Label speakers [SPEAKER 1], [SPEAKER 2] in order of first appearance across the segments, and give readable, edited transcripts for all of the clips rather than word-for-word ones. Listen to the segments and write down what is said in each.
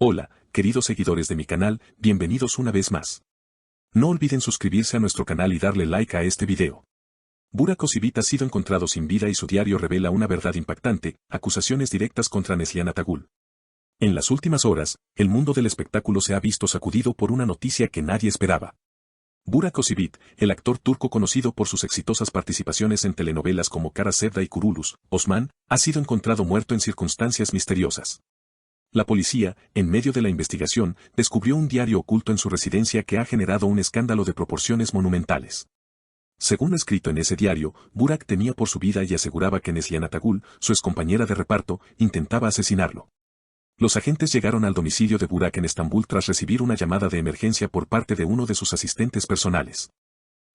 [SPEAKER 1] Hola, queridos seguidores de mi canal, bienvenidos una vez más. No olviden suscribirse a nuestro canal y darle like a este video. Burak Özçivit ha sido encontrado sin vida y su diario revela una verdad impactante, acusaciones directas contra Neslihan Atagül. En las últimas horas, el mundo del espectáculo se ha visto sacudido por una noticia que nadie esperaba. Burak Özçivit, el actor turco conocido por sus exitosas participaciones en telenovelas como Kara Sevda y Kurulus, Osman, ha sido encontrado muerto en circunstancias misteriosas. La policía, en medio de la investigación, descubrió un diario oculto en su residencia que ha generado un escándalo de proporciones monumentales. Según lo escrito en ese diario, Burak temía por su vida y aseguraba que Neslihan Atagül, su excompañera de reparto, intentaba asesinarlo. Los agentes llegaron al domicilio de Burak en Estambul tras recibir una llamada de emergencia por parte de uno de sus asistentes personales.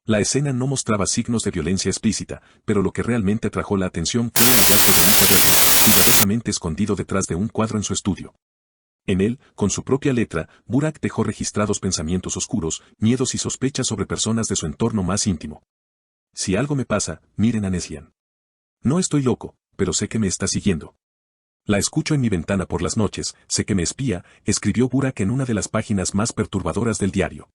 [SPEAKER 1] La escena no mostraba signos de violencia explícita, pero lo que realmente atrajo la atención fue el hallazgo de un cuaderno, cuidadosamente escondido detrás de un cuadro en su estudio. En él, con su propia letra, Burak dejó registrados pensamientos oscuros, miedos y sospechas sobre personas de su entorno más íntimo. Si algo me pasa, miren a Neslihan. No estoy loco, pero sé que me está siguiendo. La escucho en mi ventana por las noches, sé que me espía, escribió Burak en una de las páginas más perturbadoras del diario.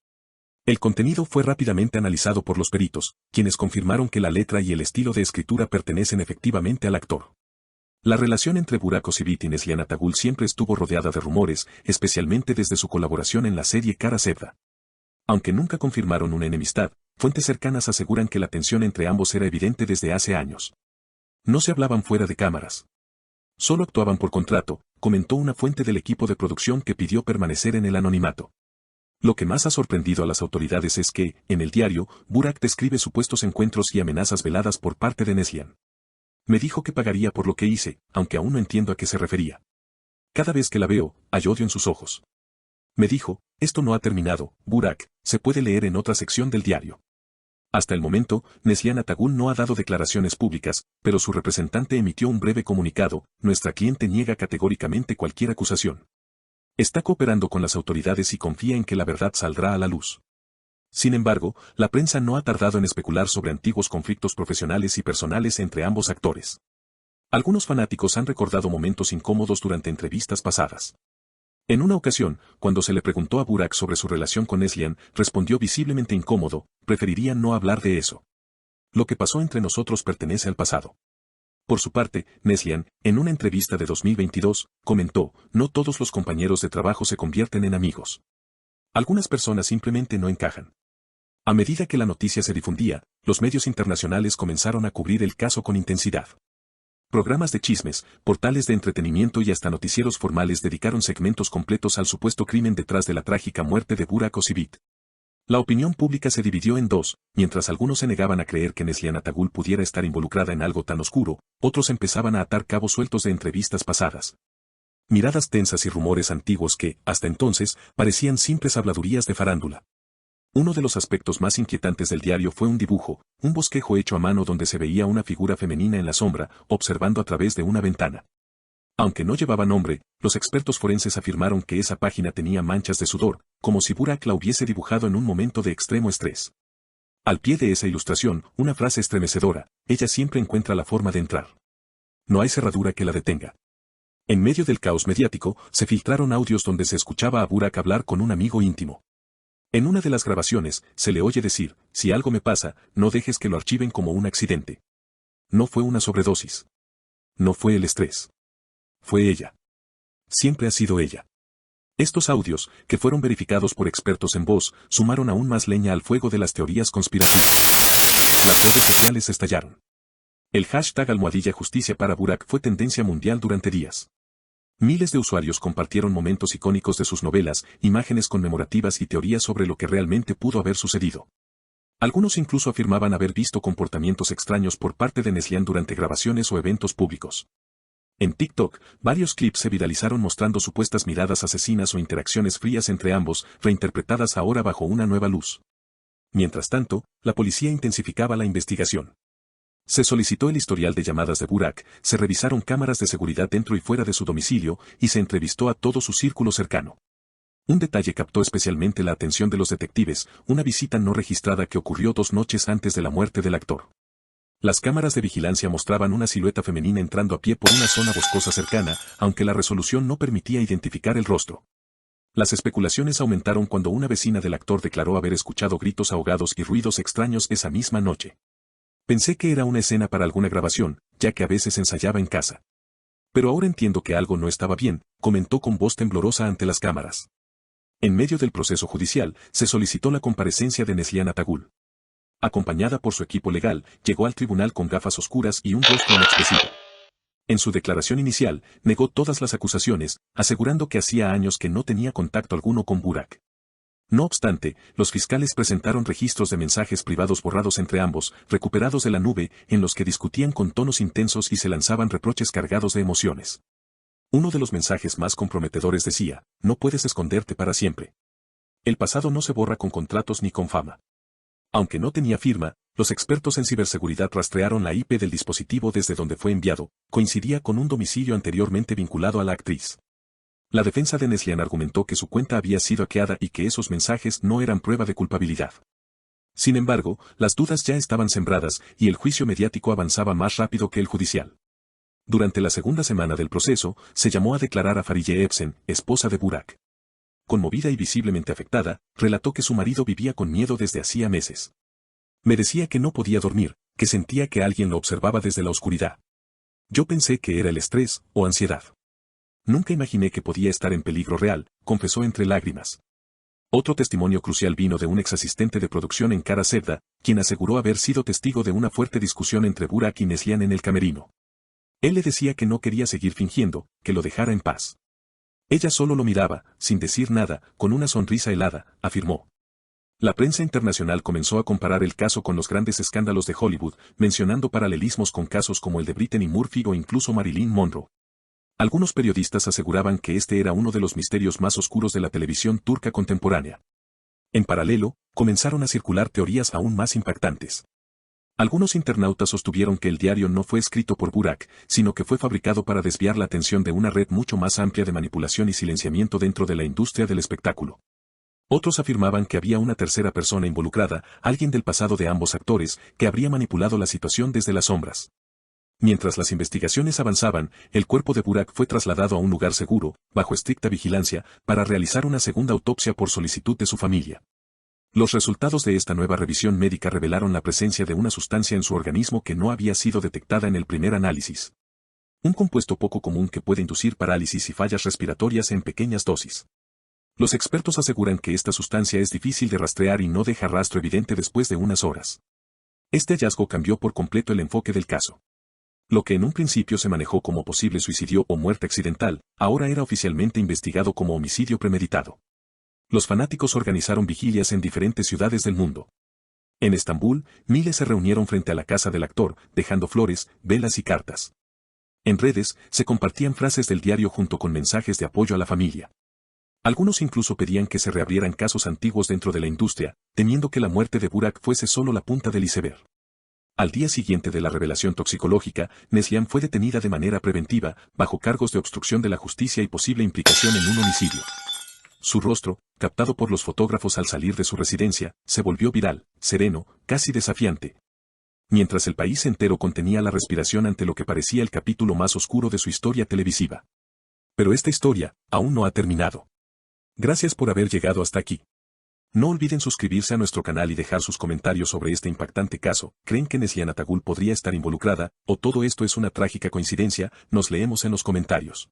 [SPEAKER 1] El contenido fue rápidamente analizado por los peritos, quienes confirmaron que la letra y el estilo de escritura pertenecen efectivamente al actor. La relación entre Burak Özçivit y Neslihan Atagül siempre estuvo rodeada de rumores, especialmente desde su colaboración en la serie Kara Sevda. Aunque nunca confirmaron una enemistad, fuentes cercanas aseguran que la tensión entre ambos era evidente desde hace años. No se hablaban fuera de cámaras. Solo actuaban por contrato, comentó una fuente del equipo de producción que pidió permanecer en el anonimato. Lo que más ha sorprendido a las autoridades es que, en el diario, Burak describe supuestos encuentros y amenazas veladas por parte de Neslihan. Me dijo que pagaría por lo que hice, aunque aún no entiendo a qué se refería. Cada vez que la veo, hay odio en sus ojos. Me dijo, esto no ha terminado, Burak, se puede leer en otra sección del diario. Hasta el momento, Neslihan Atagül no ha dado declaraciones públicas, pero su representante emitió un breve comunicado, nuestra cliente niega categóricamente cualquier acusación. Está cooperando con las autoridades y confía en que la verdad saldrá a la luz. Sin embargo, la prensa no ha tardado en especular sobre antiguos conflictos profesionales y personales entre ambos actores. Algunos fanáticos han recordado momentos incómodos durante entrevistas pasadas. En una ocasión, cuando se le preguntó a Burak sobre su relación con Neslihan, respondió visiblemente incómodo, preferiría no hablar de eso. Lo que pasó entre nosotros pertenece al pasado. Por su parte, Neslihan, en una entrevista de 2022, comentó, no todos los compañeros de trabajo se convierten en amigos. Algunas personas simplemente no encajan. A medida que la noticia se difundía, los medios internacionales comenzaron a cubrir el caso con intensidad. Programas de chismes, portales de entretenimiento y hasta noticieros formales dedicaron segmentos completos al supuesto crimen detrás de la trágica muerte de Burak Özçivit. La opinión pública se dividió en dos, mientras algunos se negaban a creer que Neslihan Atagül pudiera estar involucrada en algo tan oscuro, otros empezaban a atar cabos sueltos de entrevistas pasadas. Miradas tensas y rumores antiguos que, hasta entonces, parecían simples habladurías de farándula. Uno de los aspectos más inquietantes del diario fue un dibujo, un bosquejo hecho a mano donde se veía una figura femenina en la sombra, observando a través de una ventana. Aunque no llevaba nombre, los expertos forenses afirmaron que esa página tenía manchas de sudor, como si Burak la hubiese dibujado en un momento de extremo estrés. Al pie de esa ilustración, una frase estremecedora, ella siempre encuentra la forma de entrar. No hay cerradura que la detenga. En medio del caos mediático, se filtraron audios donde se escuchaba a Burak hablar con un amigo íntimo. En una de las grabaciones, se le oye decir, si algo me pasa, no dejes que lo archiven como un accidente. No fue una sobredosis. No fue el estrés. Fue ella. Siempre ha sido ella. Estos audios, que fueron verificados por expertos en voz, sumaron aún más leña al fuego de las teorías conspirativas. Las redes sociales estallaron. El hashtag #justicia para Burak fue tendencia mundial durante días. Miles de usuarios compartieron momentos icónicos de sus novelas, imágenes conmemorativas y teorías sobre lo que realmente pudo haber sucedido. Algunos incluso afirmaban haber visto comportamientos extraños por parte de Neslihan durante grabaciones o eventos públicos. En TikTok, varios clips se viralizaron mostrando supuestas miradas asesinas o interacciones frías entre ambos, reinterpretadas ahora bajo una nueva luz. Mientras tanto, la policía intensificaba la investigación. Se solicitó el historial de llamadas de Burak, se revisaron cámaras de seguridad dentro y fuera de su domicilio, y se entrevistó a todo su círculo cercano. Un detalle captó especialmente la atención de los detectives, una visita no registrada que ocurrió 2 noches antes de la muerte del actor. Las cámaras de vigilancia mostraban una silueta femenina entrando a pie por una zona boscosa cercana, aunque la resolución no permitía identificar el rostro. Las especulaciones aumentaron cuando una vecina del actor declaró haber escuchado gritos ahogados y ruidos extraños esa misma noche. Pensé que era una escena para alguna grabación, ya que a veces ensayaba en casa. Pero ahora entiendo que algo no estaba bien, comentó con voz temblorosa ante las cámaras. En medio del proceso judicial, se solicitó la comparecencia de Neslihan Atagul. Acompañada por su equipo legal, llegó al tribunal con gafas oscuras y un rostro inexpresivo. En su declaración inicial, negó todas las acusaciones, asegurando que hacía años que no tenía contacto alguno con Burak. No obstante, los fiscales presentaron registros de mensajes privados borrados entre ambos, recuperados de la nube, en los que discutían con tonos intensos y se lanzaban reproches cargados de emociones. Uno de los mensajes más comprometedores decía: no puedes esconderte para siempre. El pasado no se borra con contratos ni con fama. Aunque no tenía firma, los expertos en ciberseguridad rastrearon la IP del dispositivo desde donde fue enviado, coincidía con un domicilio anteriormente vinculado a la actriz. La defensa de Neslihan argumentó que su cuenta había sido hackeada y que esos mensajes no eran prueba de culpabilidad. Sin embargo, las dudas ya estaban sembradas y el juicio mediático avanzaba más rápido que el judicial. Durante la segunda semana del proceso, se llamó a declarar a Fariye Ebsen, esposa de Burak. Conmovida y visiblemente afectada, relató que su marido vivía con miedo desde hacía meses. Me decía que no podía dormir, que sentía que alguien lo observaba desde la oscuridad. Yo pensé que era el estrés o ansiedad. Nunca imaginé que podía estar en peligro real, confesó entre lágrimas. Otro testimonio crucial vino de un ex asistente de producción en Kara Sevda, quien aseguró haber sido testigo de una fuerte discusión entre Burak y Neslihan en el camerino. Él le decía que no quería seguir fingiendo, que lo dejara en paz. Ella solo lo miraba, sin decir nada, con una sonrisa helada, afirmó. La prensa internacional comenzó a comparar el caso con los grandes escándalos de Hollywood, mencionando paralelismos con casos como el de Brittany Murphy o incluso Marilyn Monroe. Algunos periodistas aseguraban que este era uno de los misterios más oscuros de la televisión turca contemporánea. En paralelo, comenzaron a circular teorías aún más impactantes. Algunos internautas sostuvieron que el diario no fue escrito por Burak, sino que fue fabricado para desviar la atención de una red mucho más amplia de manipulación y silenciamiento dentro de la industria del espectáculo. Otros afirmaban que había una tercera persona involucrada, alguien del pasado de ambos actores, que habría manipulado la situación desde las sombras. Mientras las investigaciones avanzaban, el cuerpo de Burak fue trasladado a un lugar seguro, bajo estricta vigilancia, para realizar una segunda autopsia por solicitud de su familia. Los resultados de esta nueva revisión médica revelaron la presencia de una sustancia en su organismo que no había sido detectada en el primer análisis. Un compuesto poco común que puede inducir parálisis y fallas respiratorias en pequeñas dosis. Los expertos aseguran que esta sustancia es difícil de rastrear y no deja rastro evidente después de unas horas. Este hallazgo cambió por completo el enfoque del caso. Lo que en un principio se manejó como posible suicidio o muerte accidental, ahora era oficialmente investigado como homicidio premeditado. Los fanáticos organizaron vigilias en diferentes ciudades del mundo. En Estambul, miles se reunieron frente a la casa del actor, dejando flores, velas y cartas. En redes, se compartían frases del diario junto con mensajes de apoyo a la familia. Algunos incluso pedían que se reabrieran casos antiguos dentro de la industria, temiendo que la muerte de Burak fuese solo la punta del iceberg. Al día siguiente de la revelación toxicológica, Neslihan fue detenida de manera preventiva, bajo cargos de obstrucción de la justicia y posible implicación en un homicidio. Su rostro, captado por los fotógrafos al salir de su residencia, se volvió viral, sereno, casi desafiante. Mientras el país entero contenía la respiración ante lo que parecía el capítulo más oscuro de su historia televisiva. Pero esta historia, aún no ha terminado. Gracias por haber llegado hasta aquí. No olviden suscribirse a nuestro canal y dejar sus comentarios sobre este impactante caso. ¿Creen que Neslihan Atagul podría estar involucrada, o todo esto es una trágica coincidencia? Nos leemos en los comentarios.